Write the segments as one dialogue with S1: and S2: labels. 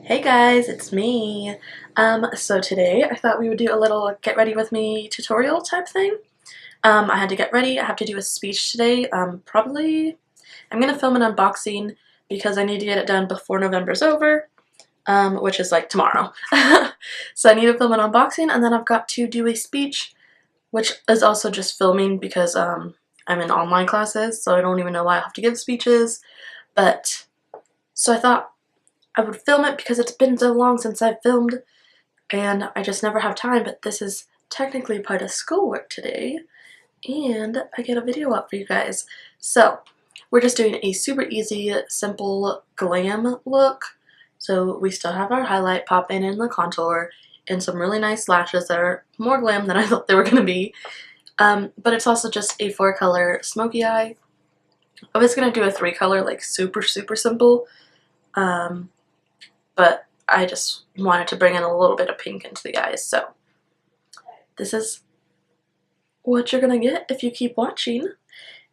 S1: Hey guys, it's me. So today I thought we would do a little get ready with me tutorial type thing. I had to get ready. I have to do a speech today. Probably I'm gonna film an unboxing because I need to get it done before November's over, which is like tomorrow. So I need to film an unboxing and then I've got to do a speech, which is also just filming because I'm in online classes, so I don't even know why I have to give speeches. But so I thought I would film it because it's been so long since I've filmed and I just never have time, but this is technically part of schoolwork today and I get a video up for you guys. So we're just doing a super easy, simple glam look. So we still have our highlight pop in and the contour and some really nice lashes that are more glam than I thought they were going to be. But it's also just a 4-color smoky eye. I was going to do a 3-color, like super simple. But I just wanted to bring in a little bit of pink into the eyes, so this is what you're gonna get if you keep watching.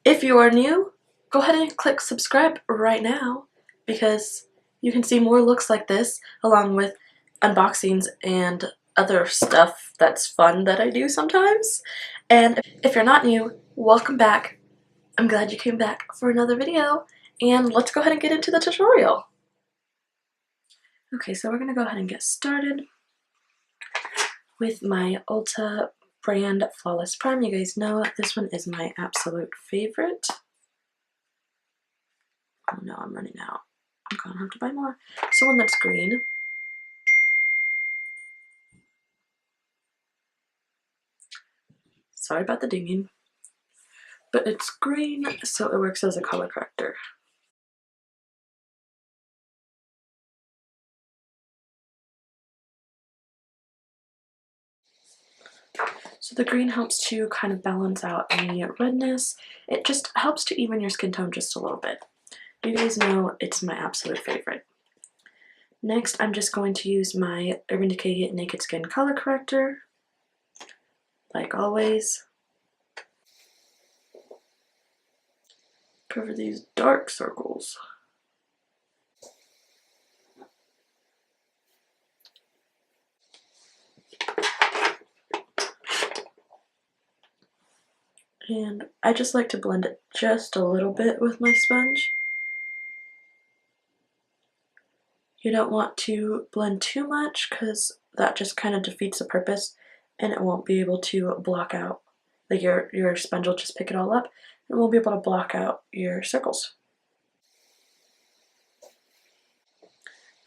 S1: If you are new, go ahead and click subscribe right now because you can see more looks like this along with unboxings and other stuff that's fun that I do sometimes. And if you're not new, welcome back. I'm glad you came back for another video, and let's go ahead and get into the tutorial. Okay, so we're going to go ahead and get started with my Ulta brand Flawless Prime. You guys know this one is my absolute favorite. Oh no, I'm running out. I'm going to have to buy more. So one that's green. Sorry about the dinging. But it's green, so it works as a color corrector. So the green helps to kind of balance out any redness. It just helps to even your skin tone just a little bit. You guys know it's my absolute favorite. Next, I'm just going to use my Urban Decay Naked Skin Color Corrector, like always. Cover these dark circles. And I just like to blend it just a little bit with my sponge. You don't want to blend too much because that just kind of defeats the purpose and it won't be able to block out, like your sponge will just pick it all up and won't be able to block out your circles.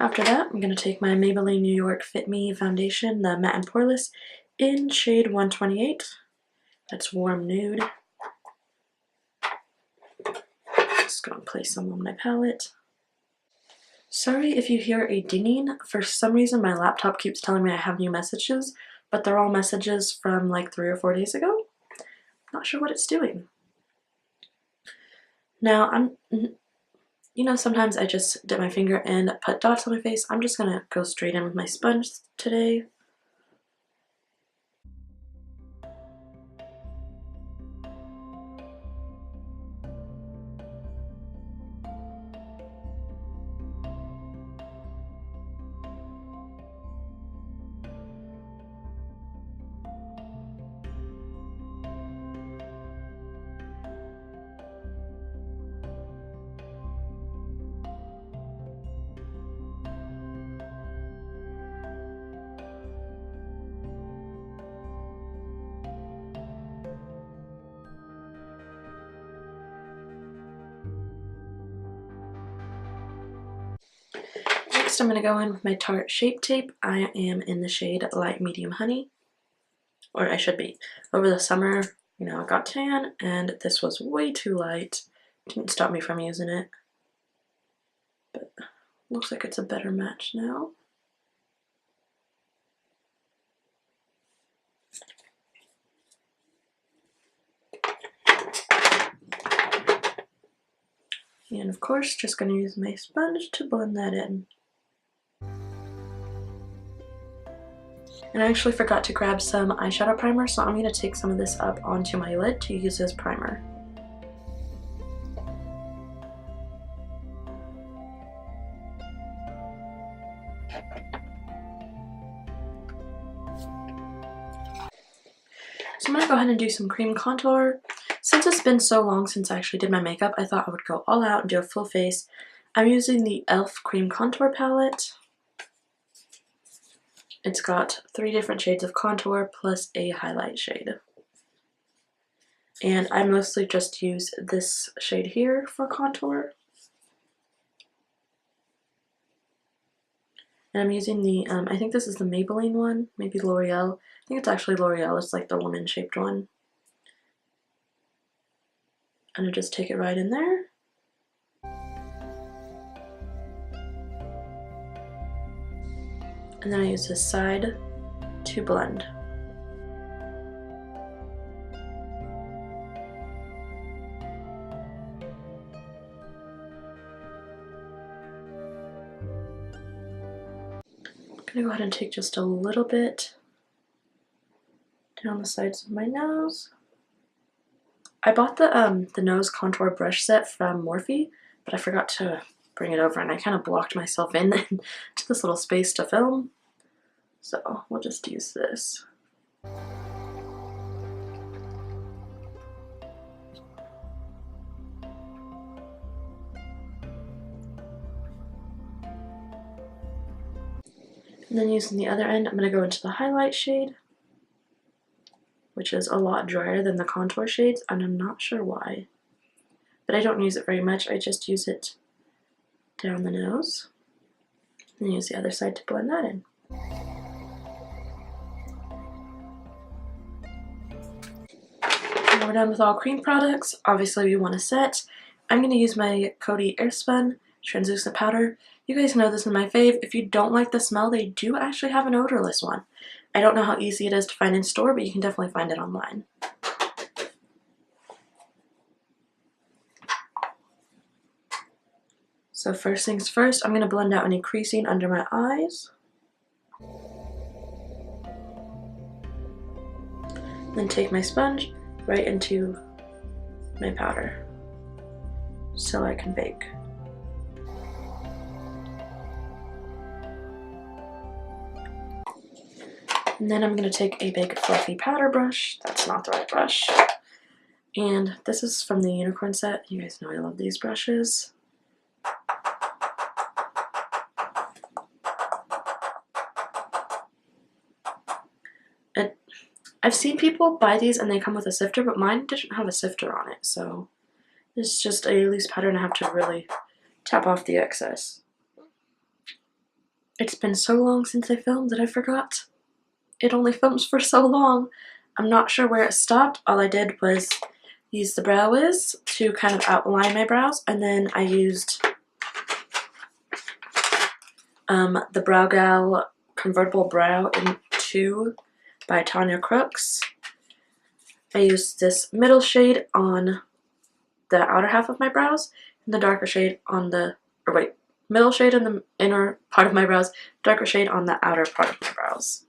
S1: After that, I'm going to take my Maybelline New York Fit Me foundation, the matte and poreless, in shade 128. That's warm nude. Just going to place some on my palette. Sorry if you hear a dinging. For some reason my laptop keeps telling me I have new messages, but they're all messages from like 3 or 4 days ago. Not sure what it's doing. Now you know, sometimes I just dip my finger and put dots on my face. I'm just gonna go straight in with my sponge today. Next, I'm going to go in with my Tarte Shape Tape. I am in the shade Light Medium Honey, or I should be. Over the summer, you know, I got tan, and this was way too light. Didn't stop me from using it, but looks like it's a better match now. And of course, just going to use my sponge to blend that in. And I actually forgot to grab some eyeshadow primer, so I'm going to take some of this up onto my lid to use as primer. So I'm going to go ahead and do some cream contour. Since it's been so long since I actually did my makeup, I thought I would go all out and do a full face. I'm using the e.l.f. Cream Contour Palette. It's got 3 different shades of contour plus a highlight shade. And I mostly just use this shade here for contour. And I'm using the, I think this is the Maybelline one, maybe L'Oreal. I think it's actually L'Oreal, it's like the lemon-shaped one. And I just take it right in there. And then I use this side to blend. I'm gonna go ahead and take just a little bit down the sides of my nose. I bought the nose contour brush set from Morphe, but I forgot to bring it over and I kind of blocked myself in to this little space to film. So we'll just use this. And then using the other end, I'm going to go into the highlight shade, which is a lot drier than the contour shades, and I'm not sure why. But I don't use it very much, I just use it down the nose. And use the other side to blend that in. When we're done with all cream products, obviously we want to set. I'm going to use my Coty Airspun translucent powder. You guys know this is my fave. If you don't like the smell, they do actually have an odorless one. I don't know how easy it is to find in store, but you can definitely find it online. So first things first, I'm going to blend out any creasing under my eyes. Then take my sponge right into my powder so I can bake. And then I'm going to take a big fluffy powder brush. That's not the right brush. And this is from the Unicorn set. You guys know I love these brushes. I've seen people buy these and they come with a sifter, but mine didn't have a sifter on it, so it's just a loose powder and I have to really tap off the excess. It's been so long since I filmed that I forgot. It only films for so long. I'm not sure where it stopped. All I did was use the Brow Wiz to kind of outline my brows, and then I used the Brow Gal Convertible Brow in 2 by Tanya Crooks. I used this middle shade on the outer half of my brows and the darker shade on the, middle shade in the inner part of my brows, darker shade on the outer part of my brows.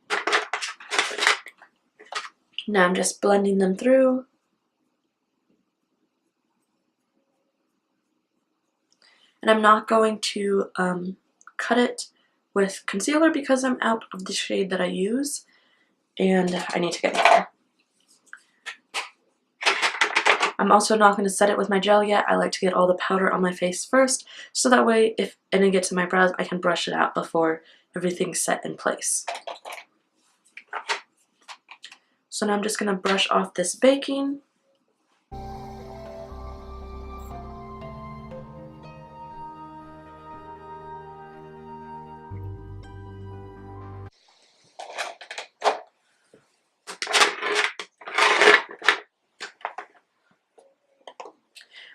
S1: Now I'm just blending them through. And I'm not going to cut it with concealer because I'm out of the shade that I use and I need to get more. I'm also not going to set it with my gel yet. I like to get all the powder on my face first, so that way if any gets in my brows, I can brush it out before everything's set in place. So now I'm just going to brush off this baking.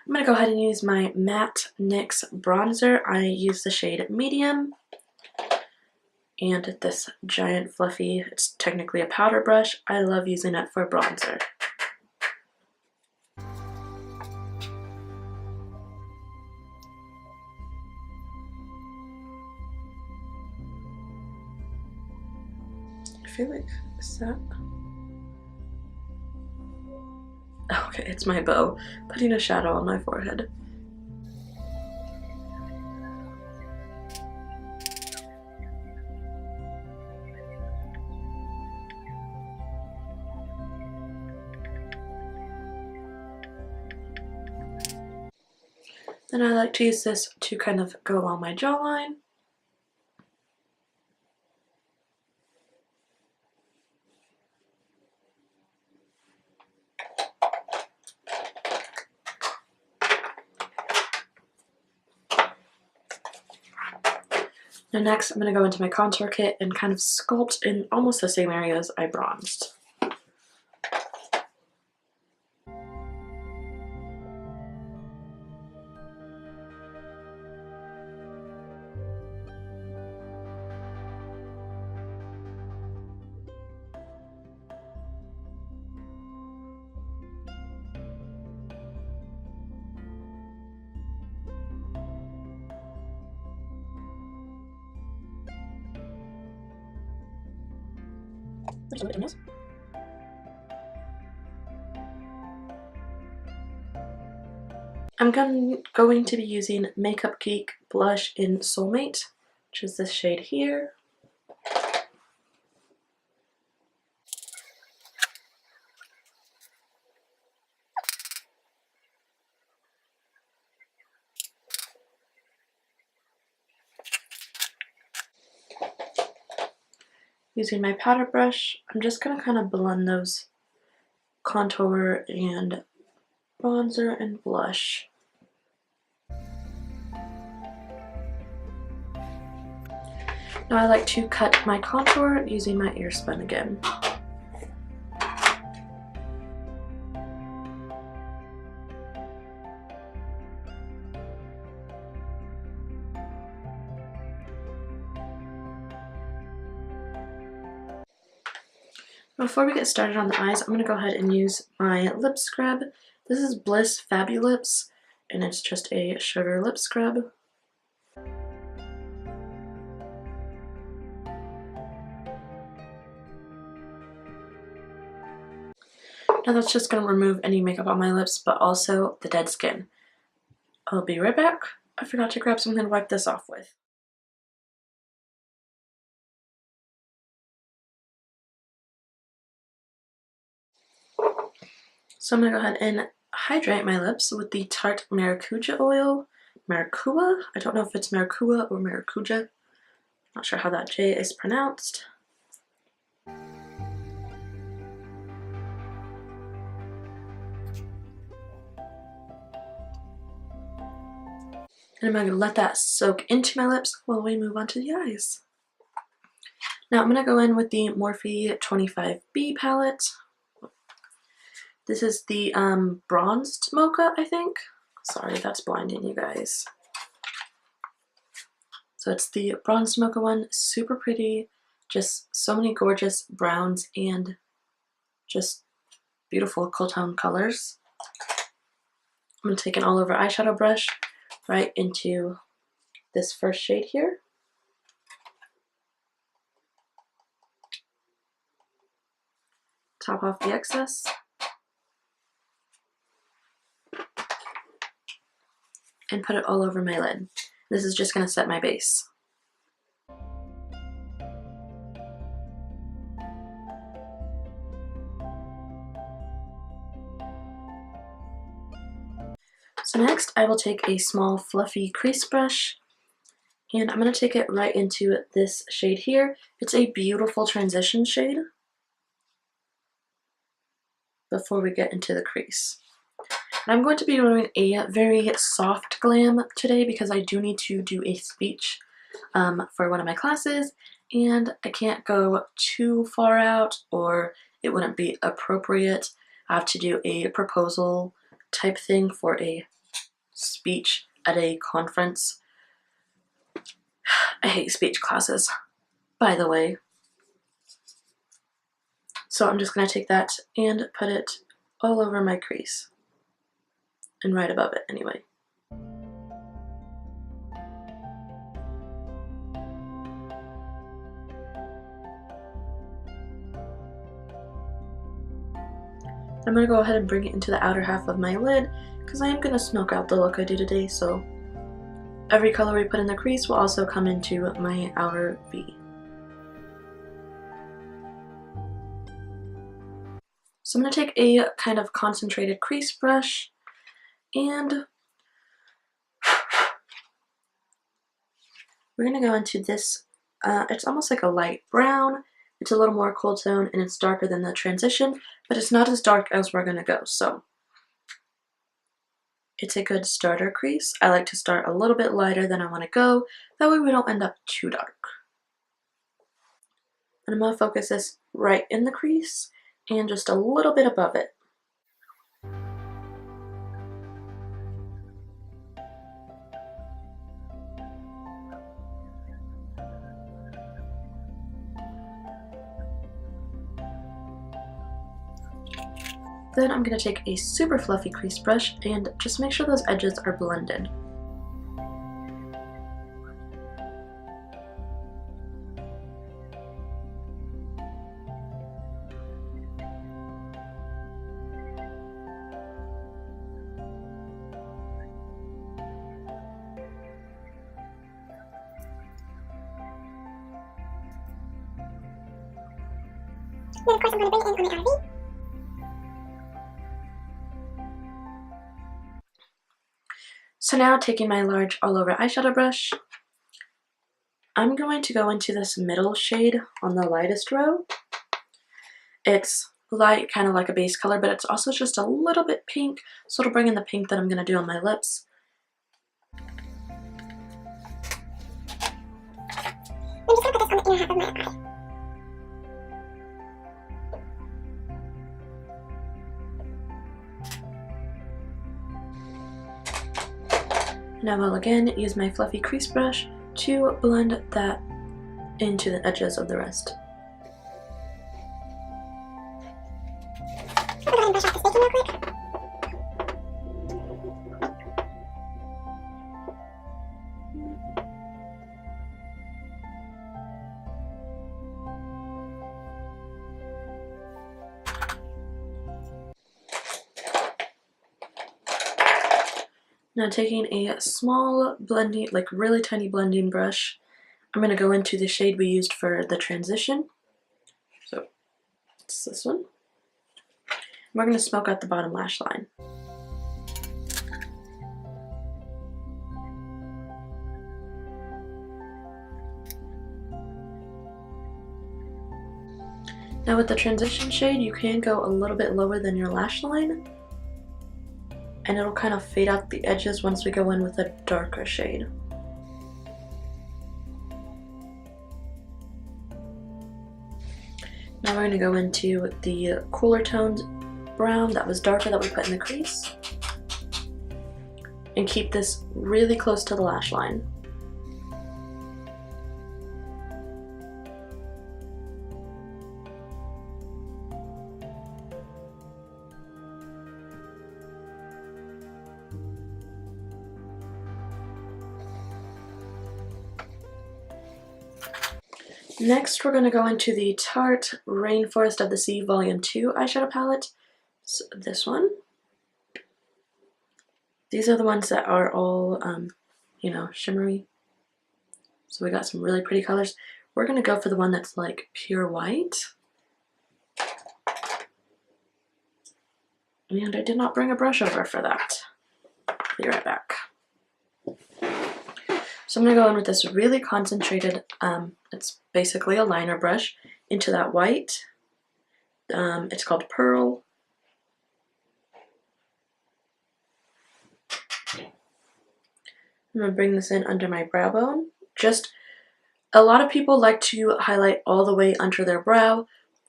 S1: I'm going to go ahead and use my matte NYX bronzer. I use the shade Medium. And this giant fluffy, it's technically a powder brush. I love using it for bronzer. I feel like, is that? Okay, it's my bow putting a shadow on my forehead. Then I like to use this to kind of go along my jawline. Now next, I'm going to go into my contour kit and kind of sculpt in almost the same areas I bronzed. I'm going to be using Makeup Geek blush in Soulmate, which is this shade here. Using my powder brush, I'm just going to kind of blend those contour and bronzer and blush. Now I like to cut my contour using my ear spun again. Before we get started on the eyes, I'm going to go ahead and use my lip scrub. This is Bliss Fabulips, and it's just a sugar lip scrub. Now that's just going to remove any makeup on my lips, but also the dead skin. I'll be right back. I forgot to grab something to wipe this off with. So I'm going to go ahead and hydrate my lips with the Tarte Maracuja oil. Maracuja? I don't know if it's Maracuja or Maracuja. Not sure how that J is pronounced. And I'm going to let that soak into my lips while we move on to the eyes. Now I'm going to go in with the Morphe 25B palette. This is the bronzed mocha, I think. Sorry, that's blinding you guys. So it's the bronzed mocha one, super pretty, just so many gorgeous browns and just beautiful cool tone colors. I'm going to take an all over eyeshadow brush right into this first shade here. Top off the excess. And put it all over my lid. This is just going to set my base. So next I will take a small fluffy crease brush and I'm going to take it right into this shade here. It's a beautiful transition shade before we get into the crease. And I'm going to be doing a very soft glam today because I do need to do a speech for one of my classes and I can't go too far out or it wouldn't be appropriate. I have to do a proposal type thing for a speech at a conference. I hate speech classes, by the way. So I'm just going to take that and put it all over my crease. And right above it, anyway. I'm going to go ahead and bring it into the outer half of my lid because I am going to smoke out the look I do today, so every color we put in the crease will also come into my outer V. So I'm going to take a kind of concentrated crease brush and we're going to go into this, it's almost like a light brown. It's a little more cool tone and it's darker than the transition, but it's not as dark as we're going to go. So it's a good starter crease. I like to start a little bit lighter than I want to go. That way we don't end up too dark. And I'm going to focus this right in the crease and just a little bit above it. Then I'm going to take a super fluffy crease brush and just make sure those edges are blended.
S2: Then of course I'm going to bring it in on my RV.
S1: So now, taking my large all-over eyeshadow brush, I'm going to go into this middle shade on the lightest row. It's light, kind of like a base color, but it's also just a little bit pink, so it'll bring in the pink that I'm going to do on my lips.
S2: I'm just going to put this on the inner half of my eye.
S1: And I will again use my fluffy crease brush to blend that into the edges of the rest.
S2: I'll go ahead and brush off this baking real quick.
S1: Now taking a small blending, like really tiny blending brush, I'm going to go into the shade we used for the transition. So it's this one. We're going to smoke out the bottom lash line. Now with the transition shade, you can go a little bit lower than your lash line, and it'll kind of fade out the edges once we go in with a darker shade. Now we're going to go into the cooler toned brown that was darker that we put in the crease, and keep this really close to the lash line. Next, we're going to go into the Tarte Rainforest of the Sea Volume 2 eyeshadow palette. So this one. These are the ones that are all, you know, shimmery. So we got some really pretty colors. We're going to go for the one that's like pure white. And I did not bring a brush over for that. Be right back. So I'm going to go in with this really concentrated, it's basically a liner brush, into that white. It's called Pearl. I'm going to bring this in under my brow bone. Just, a lot of people like to highlight all the way under their brow.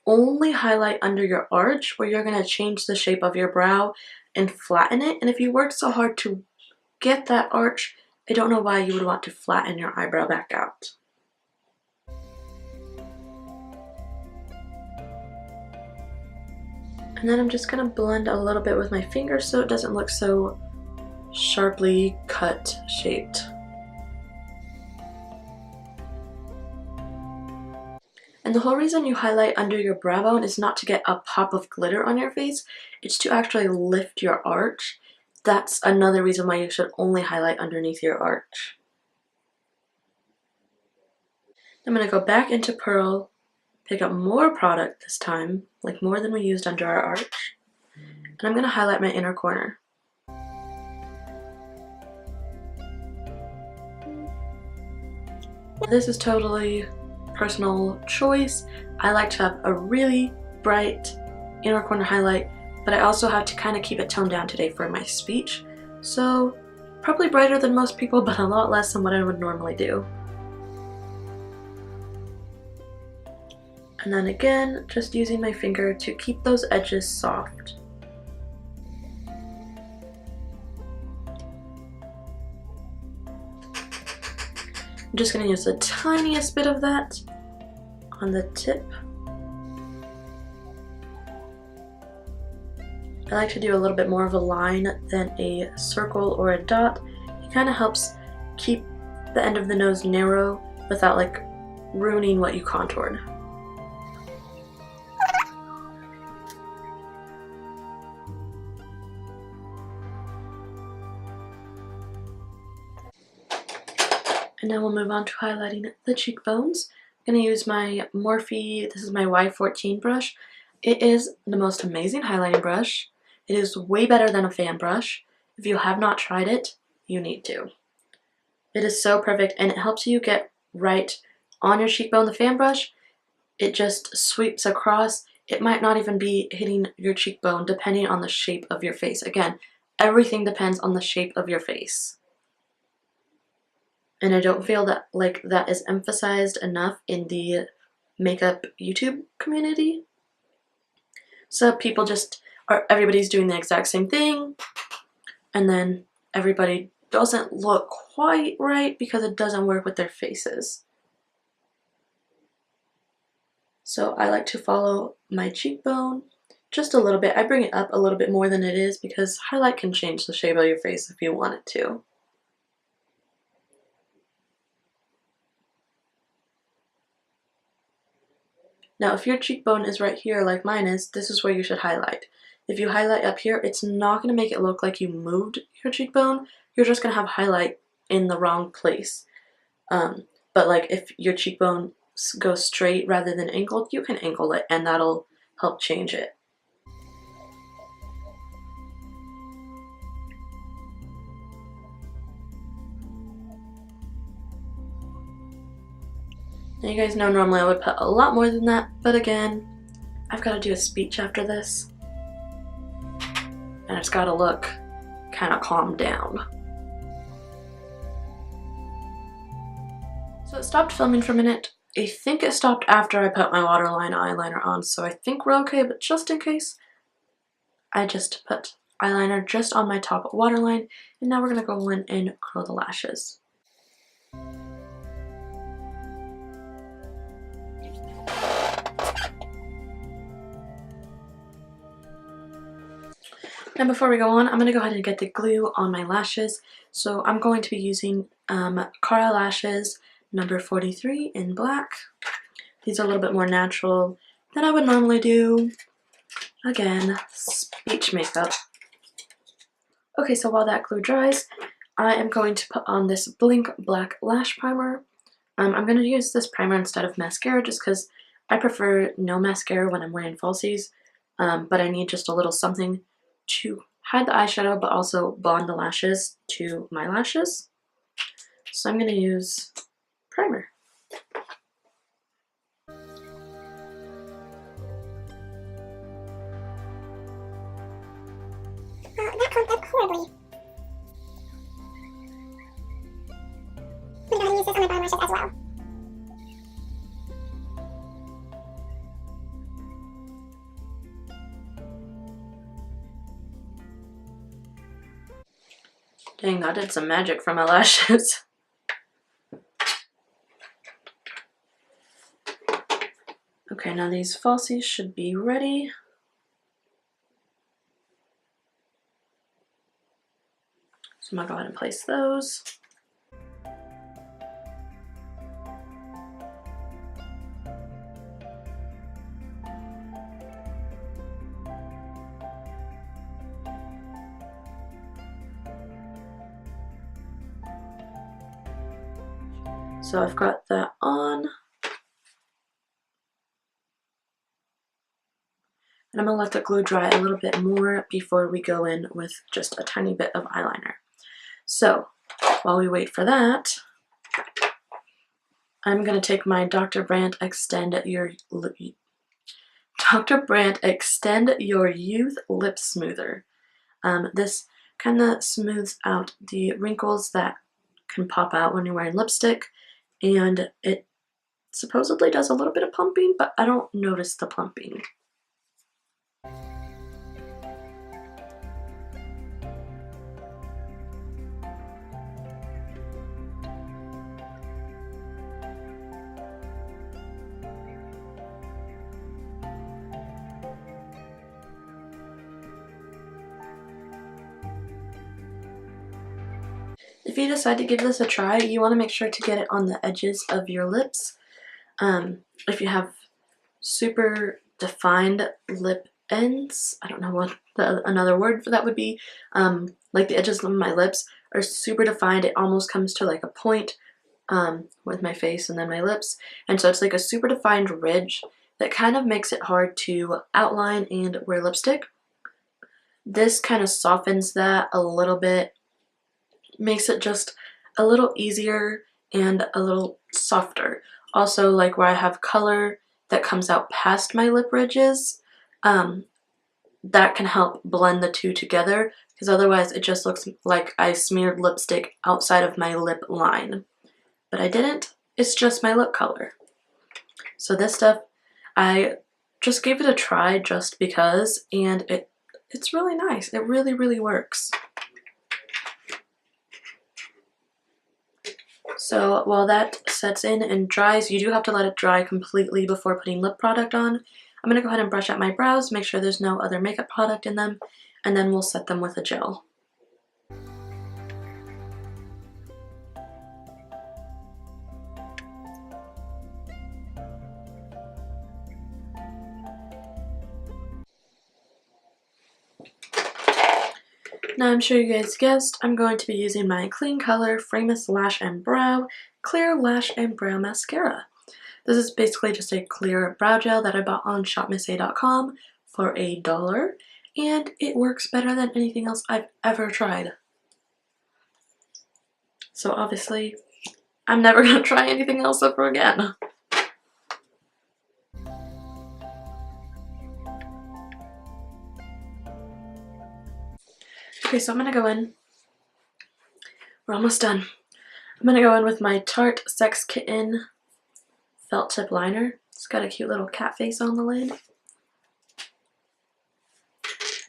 S1: Only highlight under your arch, or you're going to change the shape of your brow and flatten it. And if you work so hard to get that arch, I don't know why you would want to flatten your eyebrow back out. And then I'm just going to blend a little bit with my fingers so it doesn't look so sharply cut shaped. And the whole reason you highlight under your brow bone is not to get a pop of glitter on your face, it's to actually lift your arch. That's another reason why you should only highlight underneath your arch. I'm going to go back into Pearl, pick up more product this time, like more than we used under our arch, and I'm going to highlight my inner corner. this is totally personal choice. I like to have a really bright inner corner highlight, but I also have to kind of keep it toned down today for my speech. So probably brighter than most people, but a lot less than what I would normally do. And then again, just using my finger to keep those edges soft. I'm just going to use the tiniest bit of that on the tip. I like to do a little bit more of a line than a circle or a dot. It kind of helps keep the end of the nose narrow without like ruining what you contoured. And now we'll move on to highlighting the cheekbones. I'm going to use my Morphe, this is my Y14 brush. It is the most amazing highlighting brush. It is way better than a fan brush. If you have not tried it, you need to. It is so perfect and it helps you get right on your cheekbone. The fan brush, it just sweeps across. It might not even be hitting your cheekbone depending on the shape of your face. Again, everything depends on the shape of your face. And I don't feel that like that is emphasized enough in the makeup YouTube community. So people just everybody's doing the exact same thing, and then everybody doesn't look quite right because it doesn't work with their faces. So I like to follow my cheekbone just a little bit. I bring it up a little bit more than it is because highlight can change the shape of your face if you want it to. Now, if your cheekbone is right here like mine is, this is where you should highlight. If you highlight up here, it's not going to make it look like you moved your cheekbone. You're just going to have highlight in the wrong place. But like if your cheekbone goes straight rather than angled, you can angle it and that'll help change it. Now you guys know normally I would put a lot more than that, but again, I've got to do a speech after this. And it's got to look kind of calmed down. So it stopped filming for a minute. I think it stopped after I put my waterline eyeliner on, so I think we're okay, but just in case, I just put eyeliner just on my top waterline, and now we're going to go in and curl the lashes. Now before we go on, I'm going to go ahead and get the glue on my lashes. So I'm going to be using Cara Lashes number 43 in black. These are a little bit more natural than I would normally do. Again, speech makeup. Okay, so while that glue dries, I am going to put on this Blink Black Lash Primer. I'm going to use this primer instead of mascara just because I prefer no mascara when I'm wearing falsies, but I need just a little something to hide the eyeshadow but also bond the lashes to my lashes. So I'm going to use primer.
S2: That clumped up horribly. I'm going to use this on my bottom lashes as well.
S1: Dang, that did some magic for my lashes. Okay, now these falsies should be ready. So I'm going to go ahead and place those. So I've got that on. And I'm going to let the glue dry a little bit more before we go in with just a tiny bit of eyeliner. So while we wait for that, I'm going to take my Dr. Brandt Extend Your Youth Lip Smoother. This kind of smooths out the wrinkles that can pop out when you're wearing lipstick, and it supposedly does a little bit of plumping, but I don't notice the plumping. If you decide to give this a try, you want to make sure to get it on the edges of your lips. If you have super defined lip ends, I don't know what another word for that would be, like the edges of my lips are super defined. It almost comes to like a point with my face and then my lips, and so it's like a super defined ridge that kind of makes it hard to outline and wear lipstick. This kind of softens that a little bit, makes it just a little easier and a little softer. Also, like where I have color that comes out past my lip ridges, that can help blend the two together, because otherwise it just looks like I smeared lipstick outside of my lip line. But I didn't, it's just my lip color. So this stuff, I just gave it a try just because, and it's really nice. It really, really works. So while that sets in and dries, you do have to let it dry completely before putting lip product on. I'm going to go ahead and brush out my brows, make sure there's no other makeup product in them, and then we'll set them with a gel. Now I'm sure you guys guessed, I'm going to be using my Clean Color Famous Lash and Brow Clear Lash and Brow Mascara. This is basically just a clear brow gel that I bought on shopmissa.com for $1, and it works better than anything else I've ever tried. So obviously, I'm never going to try anything else ever again. Okay, so I'm going to go in. We're almost done. I'm going to go in with my Tarte Sex Kitten felt tip liner. It's got a cute little cat face on the lid. And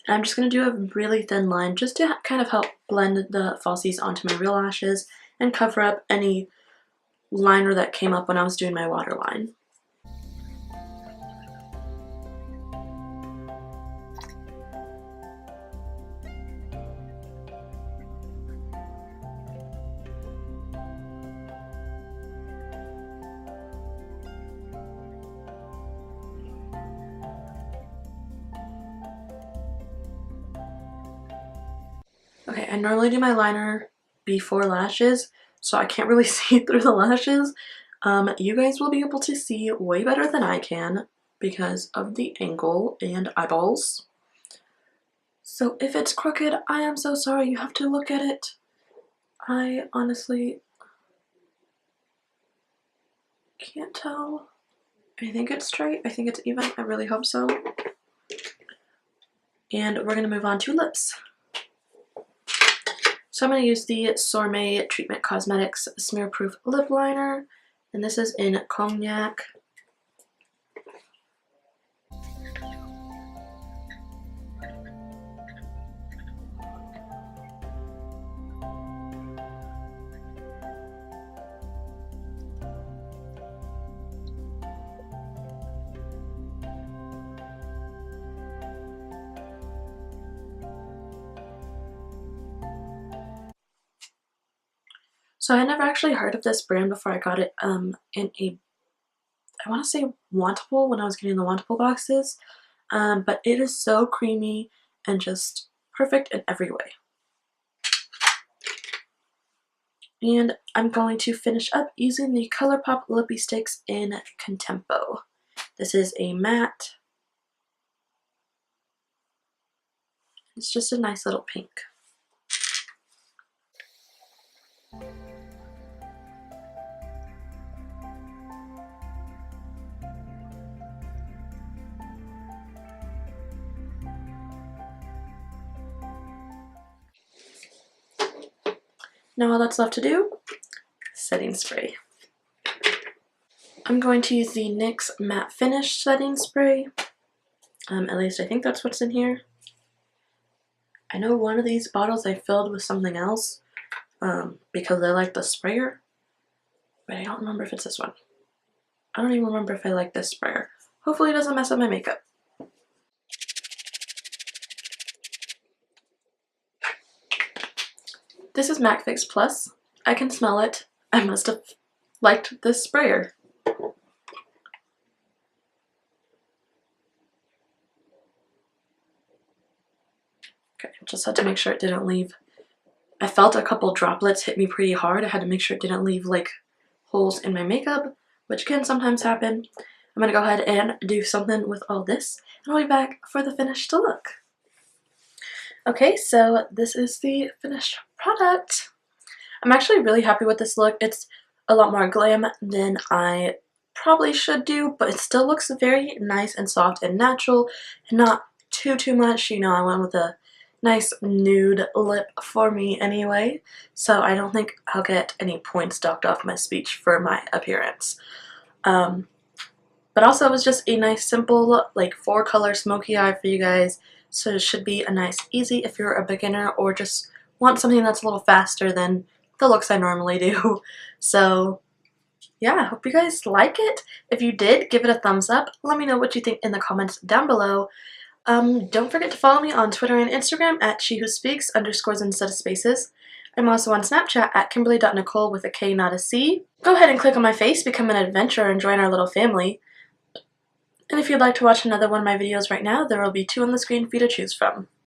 S1: I'm just going to do a really thin line just to kind of help blend the falsies onto my real lashes and cover up any liner that came up when I was doing my waterline. Okay, I normally do my liner before lashes, so I can't really see through the lashes. You guys will be able to see way better than I can because of the angle and eyeballs. So if it's crooked, I am so sorry. You have to look at it. I honestly can't tell. I think it's straight. I think it's even. I really hope so. And we're going to move on to lips. So I'm going to use the Sormé Treatment Cosmetics Smear Proof Lip Liner, and this is in Cognac. So I had never actually heard of this brand before I got it in a, I want to say Wantable when I was getting the Wantable boxes, but it is so creamy and just perfect in every way. And I'm going to finish up using the ColourPop Lippy Sticks in Contempo. This is a matte. It's just a nice little pink. Now all that's left to do, setting spray. I'm going to use the NYX Matte Finish Setting Spray. At least I think that's what's in here. I know one of these bottles I filled with something else because I like the sprayer, but I don't remember if it's this one. I don't even remember if I like this sprayer. Hopefully it doesn't mess up my makeup. This is MAC Fix Plus. I can smell it. I must have liked this sprayer. Okay, just had to make sure it didn't leave. I felt a couple droplets hit me pretty hard. I had to make sure it didn't leave like holes in my makeup, which can sometimes happen. I'm gonna go ahead and do something with all this, and I'll be back for the finished look. Okay, so this is the finished product. I'm actually really happy with this look. It's a lot more glam than I probably should do, but it still looks very nice and soft and natural, and not too much. You know, I went with a nice nude lip for me anyway, so I don't think I'll get any points docked off my speech for my appearance. But also it was just a nice simple like 4-color smoky eye for you guys, so it should be a nice easy if you're a beginner or just want something that's a little faster than the looks I normally do. So yeah, I hope you guys like it. If you did, give it a thumbs up. Let me know what you think in the comments down below. Don't forget to follow me on Twitter and Instagram at SheWhoSpeaks _ instead of spaces. I'm also on Snapchat at Kimberly.Nicole with a K, not a C. Go ahead and click on my face, become an adventurer, and join our little family. And if you'd like to watch another one of my videos right now, there will be 2 on the screen for you to choose from.